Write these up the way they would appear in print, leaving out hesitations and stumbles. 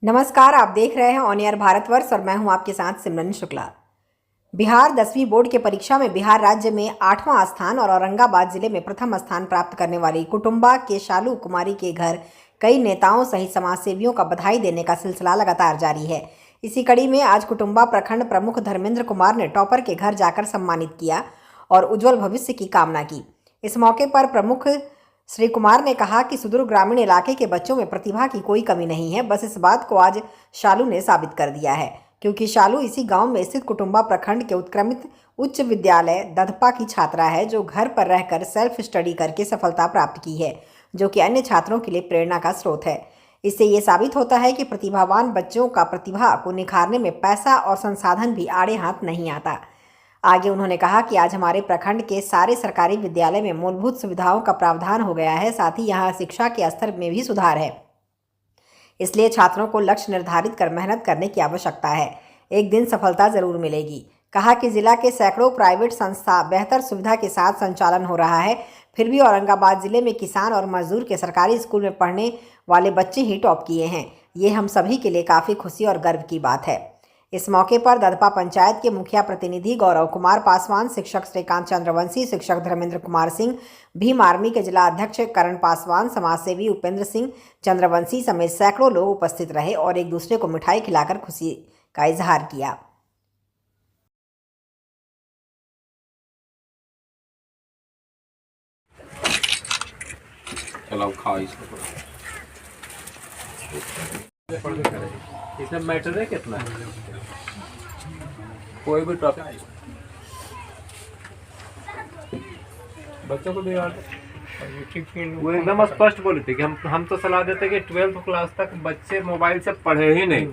नमस्कार, आप देख रहे हैं ऑन एयर भारतवर्ष और मैं हूं आपके साथ सिमरन शुक्ला। बिहार 10वीं बोर्ड के परीक्षा में बिहार राज्य में 8वां स्थान और औरंगाबाद जिले में प्रथम स्थान प्राप्त करने वाली कुटुंबा के शालू कुमारी के घर कई नेताओं सहित समाजसेवियों का बधाई देने का सिलसिला लगातार जारी है। इसी कड़ी में आज कुटुंबा प्रखंड प्रमुख धर्मेंद्र कुमार ने टॉपर के घर जाकर सम्मानित किया और उज्जवल भविष्य की कामना की। इस मौके पर प्रमुख श्री कुमार ने कहा कि सुदूर ग्रामीण इलाके के बच्चों में प्रतिभा की कोई कमी नहीं है। बस इस बात को आज शालू ने साबित कर दिया है, क्योंकि शालू इसी गांव में स्थित कुटुंबा प्रखंड के उत्क्रमित उच्च विद्यालय दधपा की छात्रा है, जो घर पर रहकर सेल्फ स्टडी करके सफलता प्राप्त की है, जो कि अन्य छात्रों के लिए प्रेरणा का स्रोत है। इससे ये साबित होता है कि प्रतिभावान बच्चों का प्रतिभा को निखारने में पैसा और संसाधन भी आड़े हाथ नहीं आता। आगे उन्होंने कहा कि आज हमारे प्रखंड के सारे सरकारी विद्यालय में मूलभूत सुविधाओं का प्रावधान हो गया है, साथ ही यहाँ शिक्षा के स्तर में भी सुधार है। इसलिए छात्रों को लक्ष्य निर्धारित कर मेहनत करने की आवश्यकता है। एक दिन सफलता जरूर मिलेगी। कहा कि जिला के सैकड़ों प्राइवेट संस्था बेहतर सुविधा के साथ संचालन हो रहा है, फिर भी औरंगाबाद जिले में किसान और मजदूर के सरकारी स्कूल में पढ़ने वाले बच्चे ही टॉप किए हैं। ये हम सभी के लिए काफ़ी खुशी और गर्व की बात है। इस मौके पर दधपा पंचायत के मुखिया प्रतिनिधि गौरव कुमार पासवान, शिक्षक श्रीकांत चंद्रवंशी, शिक्षक धर्मेंद्र कुमार सिंह, भीम आर्मी के जिला अध्यक्ष करण पासवान, समाजसेवी उपेंद्र सिंह चंद्रवंशी समेत सैकड़ों लोग उपस्थित रहे और एक दूसरे को मिठाई खिलाकर खुशी का इजहार किया। इसमें मैटर है कितना कोई भी टॉपिक बच्चों को भी वो एकदम स्पष्ट बोले थे कि हम तो सलाह देते कि 12th क्लास तक बच्चे मोबाइल से पढ़े ही नहीं।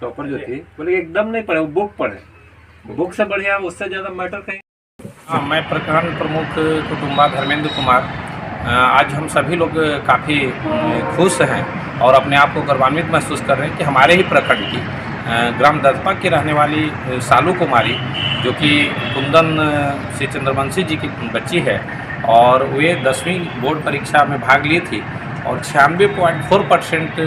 टॉपर जो थी बोले एकदम नहीं पढ़े, वो बुक पढ़े, बुक से बढ़िया उससे ज़्यादा मैटर कहीं। हाँ, मैं प्रखंड प्रमुख कुटुंबा धर्मेंद्र कुमार। आज हम सभी लोग काफ़ी खुश हैं और अपने आप को गौरवान्वित महसूस कर रहे हैं कि हमारे ही प्रखंड की ग्राम दधपा की रहने वाली शालू कुमारी, जो कि कुंदन श्री चंद्रवंशी जी की बच्ची है, और वे 10वीं बोर्ड परीक्षा में भाग ली थी और 96.4%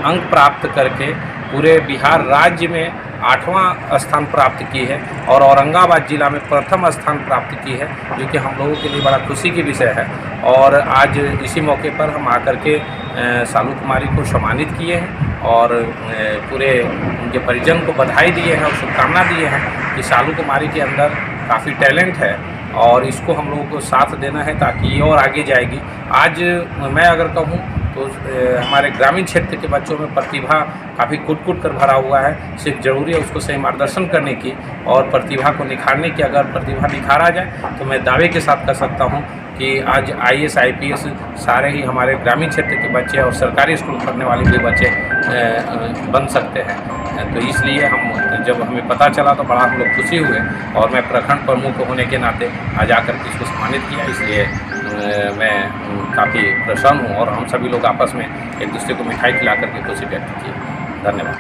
अंक प्राप्त करके पूरे बिहार राज्य में 8वां स्थान प्राप्त की है और औरंगाबाद जिला में प्रथम स्थान प्राप्त की है, जो कि हम लोगों के लिए बड़ा खुशी की विषय है। और आज इसी मौके पर हम आकर के शालू कुमारी को सम्मानित किए हैं और पूरे उनके परिजन को बधाई दिए हैं और शुभकामना दिए हैं कि शालू कुमारी के अंदर काफ़ी टैलेंट है और इसको हम लोगों को साथ देना है ताकि ये और आगे जाएगी। आज मैं अगर कहूँ तो हमारे ग्रामीण क्षेत्र के बच्चों में प्रतिभा काफ़ी कूट कर भरा हुआ है। सिर्फ ज़रूरी है उसको सही मार्गदर्शन करने की और प्रतिभा को निखारने की। अगर प्रतिभा निखारा जाए तो मैं दावे के साथ कह सकता हूँ कि आज IAS IPS सारे ही हमारे ग्रामीण क्षेत्र के बच्चे और सरकारी स्कूल पढ़ने वाले भी बच्चे बन सकते हैं। तो इसलिए जब हमें पता चला तो बड़ा हम लोग खुशी हुए और मैं प्रखंड प्रमुख होने के नाते आज आकर के इसको सम्मानित किया। इसलिए मैं काफ़ी प्रसन्न हूँ और हम सभी लोग आपस में एक दूसरे को मिठाई खिला करके खुशी व्यक्त की। धन्यवाद।